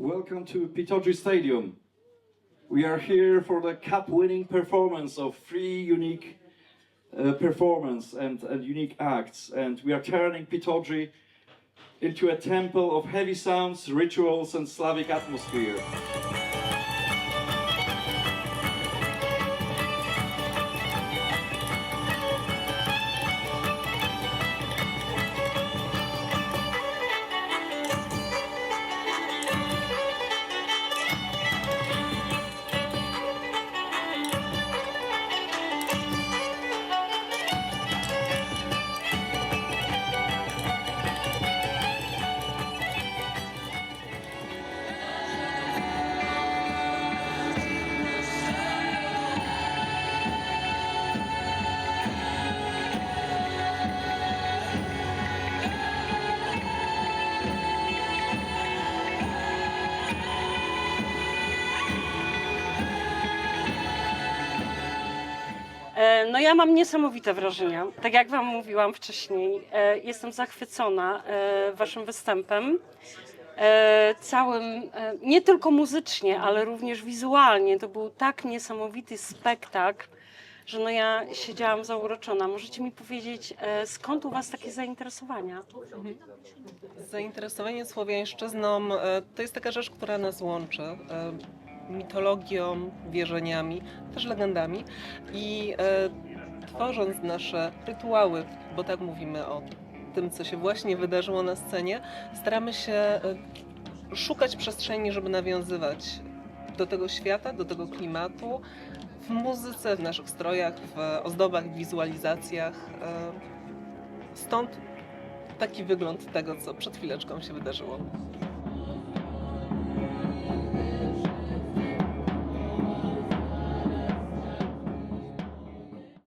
Welcome to Pitoji Stadium. We are here for the cup-winning performance of three unique performance and unique acts, and we are turning Pitoji into a temple of heavy sounds, rituals, and Slavic atmosphere. No ja mam niesamowite wrażenia. Tak jak Wam mówiłam wcześniej, jestem zachwycona Waszym występem. Całym, nie tylko muzycznie, ale również wizualnie. To był tak niesamowity spektakl, że no ja siedziałam zauroczona. Możecie mi powiedzieć, skąd u Was takie zainteresowania? Zainteresowanie słowiańszczyzną to jest taka rzecz, która nas łączy. Mitologią, wierzeniami, też legendami i tworząc nasze rytuały, bo tak mówimy o tym, co się właśnie wydarzyło na scenie, staramy się szukać przestrzeni, żeby nawiązywać do tego świata, do tego klimatu w muzyce, w naszych strojach, w ozdobach, w wizualizacjach. Stąd taki wygląd tego, co przed chwileczką się wydarzyło.